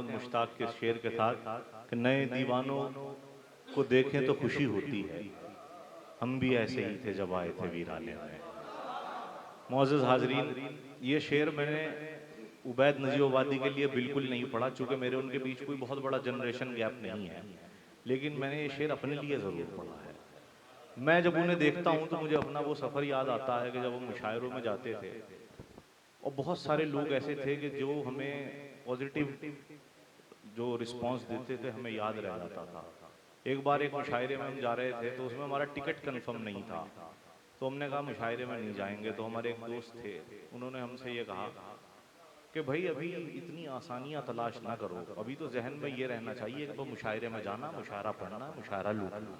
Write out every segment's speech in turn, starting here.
अहमद मुश्ताक के शेर के साथ कि नए दीवानों को देखें तो खुशी होती है, हम भी ऐसे ही थे जब आए थे वीराने में। मोअज़्ज़ज़ हाज़रीन, ये शेर मैंने उबैद नजीबोबादी के लिए बिल्कुल नहीं पढ़ा, चूंकि मेरे उनके बीच कोई बहुत बड़ा जनरेशन गैप नहीं है, लेकिन मैंने ये शेर अपने लिए ज़रूर पढ़ा है। मैं जब उन्हें देखता हूँ तो मुझे अपना वो सफ़र याद आता है कि जब हम मुशायरों में जाते थे और बहुत सारे लोग ऐसे थे कि जो हमें पॉजिटिव जो रिस्पांस देते थे हमें याद रह जाता था। एक बार एक मुशायरे में हम जा रहे थे तो उसमें हमारा टिकट कंफर्म नहीं था, तो हमने कहा मुशायरे में नहीं जाएंगे। तो हमारे एक दोस्त थे, उन्होंने हमसे ये कहा कि भाई अभी इतनी आसानियां तलाश ना करो, अभी तो जहन में ये रहना चाहिए कि तो मुशायरे में जाना, मुशायरा पढ़ना, मुशायरा लूटना,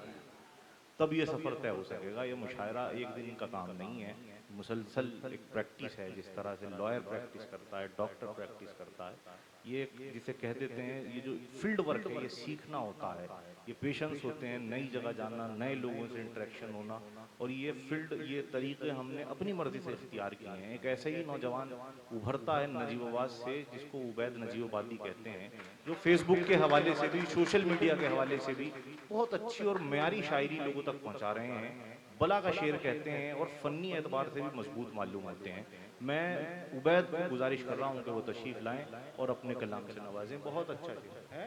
तब ये सफ़र तय हो सकेगा। ये मुशायरा एक दिन का काम नहीं है, मुसलसल एक प्रैक्टिस है। जिस तरह से लॉयर प्रैक्टिस करता है, डॉक्टर प्रैक्टिस करता है, ये जिसे कह देते हैं, ये जो फील्ड वर्क है, ये सीखना होता है, ये पेशेंस होते हैं, नई जगह जाना, नए लोगों से इंटरेक्शन होना। और ये फील्ड, ये तरीके हमने अपनी मर्जी से इख्तियार किए हैं। एक ऐसे ही नौजवान उभरता है नजीबोबाद से, जिसको उबैद नजीबोबादी कहते हैं, जो फेसबुक के हवाले से भी, सोशल मीडिया के हवाले से भी बहुत अच्छी और म्यारी शायरी लोगों तक पहुंचा रहे हैं। बला का शेर कहते हैं और फन्नी एतबार से भी मजबूत मालूम होते हैं। मैं उबैद को गुजारिश कर रहा हूं कि वो तशरीफ लाएं और अपने कलाम से नवाजें। बहुत अच्छा शेर है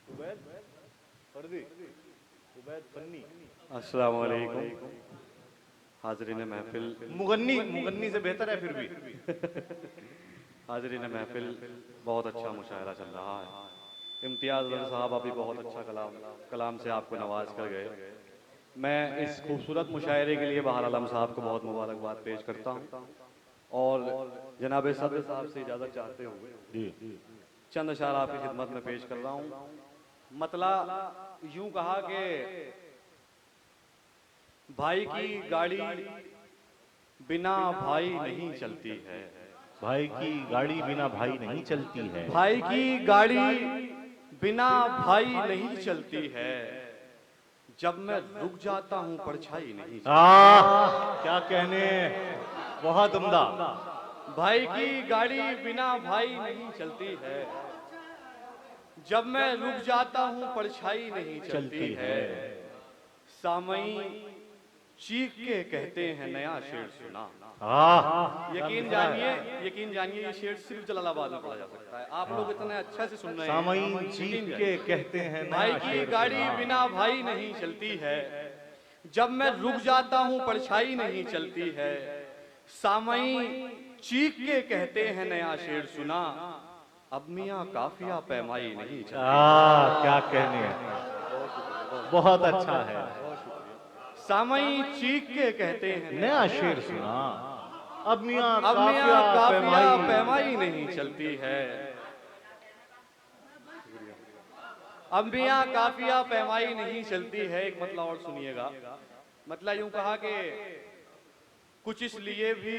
उबैद फर्दी, उबैद फन्नी। अस्सलाम वालेकुम हाज़रीन महफिल। मुगन्नी, मुगन्नी से बेहतर है फिर भी। हाज़रीन महफिल, बहुत अच्छा मुशायरा चल रहा है। इम्तियाज़ अली साहब अभी बहुत अच्छा कलाम से आपको नवाज कर गए। मैं इस खूबसूरत मुशायरे के लिए बहर आलम साहब को बहुत मुबारकबाद पेश करता हूँ और जनाब सदर साहब से इजाज़त चाहते हुए चंद अशार आपकी खिदमत में पेश कर रहा हूँ। मतलब यूं कहा कि भाई की गाड़ी बिना भाई नहीं चलती है, भाई की गाड़ी बिना भाई नहीं चलती है, भाई की गाड़ी बिना भाई नहीं चलती है, जब मैं रुक जाता हूँ परछाई नहीं चलती। क्या कहने, बहुत उम्दा। भाई की गाड़ी बिना भाई नहीं चलती है, जब मैं रुक जाता हूँ परछाई नहीं चलती है। सामई चीख के कहते हैं नया शेर सुना। यकीन जानिए ये शेर सिर्फ जलालाबाद में पढ़ा जा सकता है। आप लोग इतने अच्छा से सुन रहे हैं। सामईन चीख के कहते हैं भाई की गाड़ी बिना भाई नहीं चलती है, जब मैं रुक जाता हूँ परछाई नहीं चलती है। सामई चीख के कहते हैं नया शेर सुना, अब मियाँ काफिया पैमाई नहीं चलती। क्या कहने, बहुत अच्छा है। सामई चीख के कहते हैं नया शेर सुना, अब मियाँ काफिया पैमाई नहीं चलती है। अब मियाँ काफिया पैमाई नहीं चलती है। एक मतलब और सुनिएगा। मतलब यूं कहा कि कुछ इसलिए भी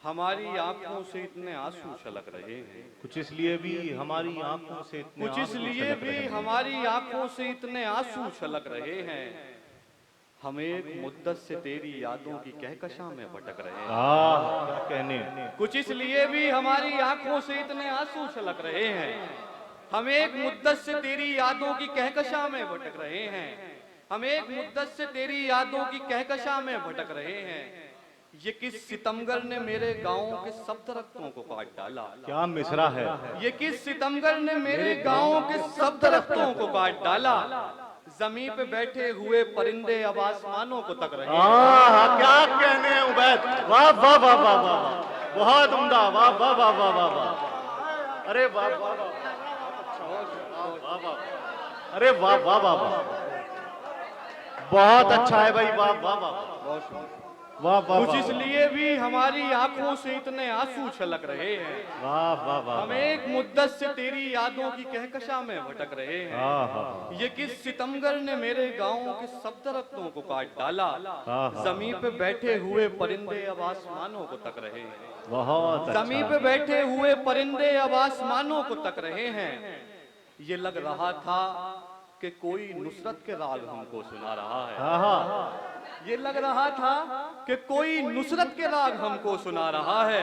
हमारी आंखों से इतने आंसू छलक रहे हैं, कुछ इसलिए भी हमारी आंखों से इतने कुछ इसलिए भी हमारी आंखों से इतने आंसू छलक रहे हैं, हम एक मुद्दत से तेरी यादों की कहकशां में भटक रहे हैं। क्या कहने, कुछ इसलिए भी हमारी आंखों से इतने आंसू छलक रहे हैं, हम एक मुद्दत से तेरी यादों की कहकशां में भटक रहे हैं, हम एक मुद्दत से तेरी यादों की कहकशां में भटक रहे हैं। ये किस सितमगर ने मेरे गाँव के सब दरख्तों को काट डाला। क्या मिसरा है। ये किस सितमगर ने मेरे गाँव के सब दरख्तों को काट डाला, जमीन पे बैठे हुए परिंदे अब आसमानों को तक रहे हैं। क्या कहने उबैद, वाह वाह वाह वाह वाह, बहुत उम्दा, वाह वाह वाह वाह वाह वाह, अरे वाह वाह वाह, अरे वाह वाह वाह वाह, बहुत अच्छा है भाई, वाह वाह वाह वाह वाह। कुछ इसलिए भी हमारी आंखों से इतने आंसू छलक रहे हैं, वाह वाह वाह, हम एक मुद्दत से तेरी यादों की कहकशां में भटक रहे हैं। ये किस सितमगर ने मेरे गाँव के सब दरख्तों को काट डाला, जमीन पे बैठे हुए परिंदे अब आसमानों को तक रहे हैं। बहुत जमीन पे बैठे हुए परिंदे अब आसमानों को तक रहे हैं। ये लग रहा था कि कोई नुसरत के राग हमको सुना रहा है। हाँ हाँ ये लग रहा था कि कोई नुसरत के राग हमको सुना रहा है।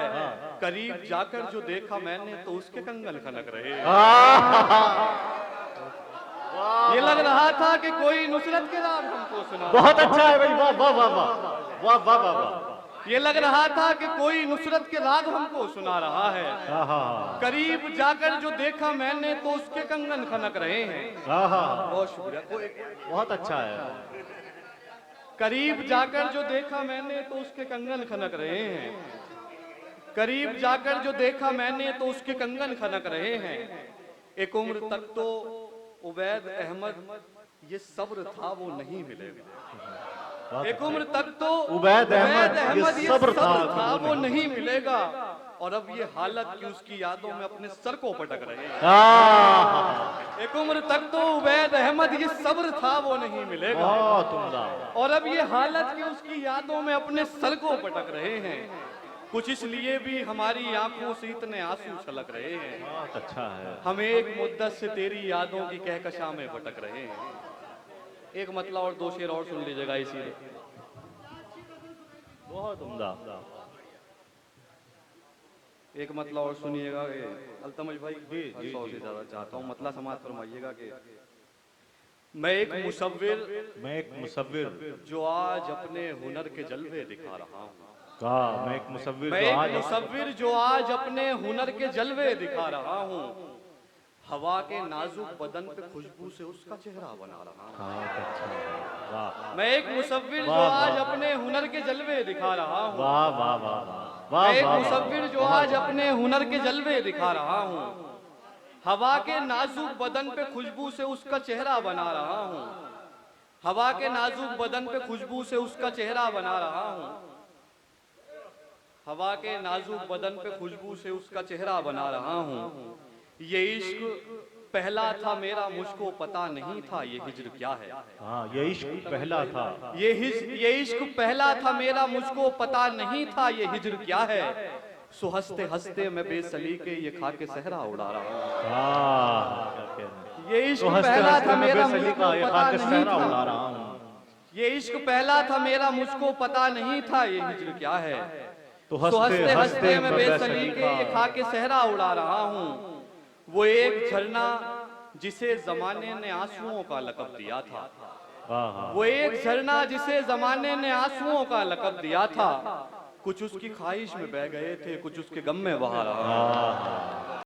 करीब जाकर जो देखा मैंने तो उसके कंगन खनक रहे। ये लग रहा था कि कोई नुसरत के राग हमको सुना रहा बहुत अच्छा है भाई, वाह वाह वाह वाह वाह वाह वाह वाह। ये लग रहा था कि कोई नुसरत के राग हमको सुना रहा है। हाँ हाँ करीब जाकर जो देखा मैंने तो उसके कंगन खनक रहे हैं। हाँ हाँ, बहुत शुक्रिया। बहुत अच्छा है। करीब जाकर जो देखा मैंने तो उसके कंगन खनक रहे हैं। करीब जाकर जो देखा मैंने तो उसके कंगन खनक रहे हैं। एक उम्र तक तो उबैद अहमद ये सब्र था वो नहीं मिलेगा। एक उम्र तक तो उबैद अहमद ये सब्र था वो नहीं मिलेगा। और अब ये हालत कि उसकी यादों में अपने सर को पटक रहे हैं। हाँ, एक उम्र तक तो उबैद अहमद ये सब्र था वो नहीं मिलेगा। बहुत उम्दा। और अब ये हालत कि उसकी यादों में अपने सर को पटक रहे हैं। कुछ इसलिए भी हमारी आंखों से इतने आंसू छलक रहे हैं। बहुत अच्छा है। हम एक मुद्दत से तेरी यादों की कहकशा में भटक रहे हैं। एक मतलब और दो शेर और सुन लीजिएगा इसी। बहुत उम्दा। एक मतलब और सुनिएगा कि अल्तमश भाई जी, जी, 100 जी। से ज्यादा चाहता हूँ मतलब समाज फरमाइएगा कि मैं एक मुसव्विर जो आज अपने हुनर के जलवे दिखा रहा हूँ। कहा मैं एक मुसव्विर मैं जो एक आज मुसव्विर जो आज अपने हुनर के जलवे दिखा रहा हूँ। हवा के नाजुक बदन पे खुशबू से उसका चेहरा बना रहा हूँ। बहुत अच्छा है। वाह मैं एक मुसव्विर जो वाह, आज वाह। अपने हुनर के जलवे दिखा रहा हूँ। वाह वाह वाह वाह मैं एक वाह, मुसव्विर जो आज अपने हुनर के जलवे दिखा रहा हूँ। हवा के नाजुक बदन पे खुशबू से उसका चेहरा बना रहा हूँ। हवा के नाजुक बदन पे खुशबू से उसका चेहरा बना रहा हूँ। हवा के नाजुक बदन पे खुशबू से उसका चेहरा बना रहा हूँ। ये इश्क पहला था मेरा मुझको पता नहीं था ये हिज्र क्या है। हाँ ये इश्क पहला था। ये इश्क पहला था मेरा मुझको पता नहीं था ये हिज्र क्या है। सो हंसते हंसते मैं बेसलीके ये खा के सहरा उड़ा रहा हूँ। हाँ क्या कह रहे हैं। ये इश्क तो हंसते पहला हंसते था मैं मेरा बेसली मुझको का ये पता खा के नहीं सहरा उड़ा था। रहा हूँ। ये इश्क पहला था मेरा मुझको पता नहीं था ये हिज्र क्या है। तो सो हंसते हंसते मैं बेसलीके बेसलीका ये खा के सहरा उड़ा रहा हूँ। वो एक झरना जिसे जमाने ने आंसुओं का लक़ब दिया था। हाँ हाँ वो एक झरना जिसे जमाने ने आंसुओं का लक़ब दिया था। कुछ उसकी ख्वाहिश में बह गए थे कुछ उसके गम में बहा रहा। हाँ हाँ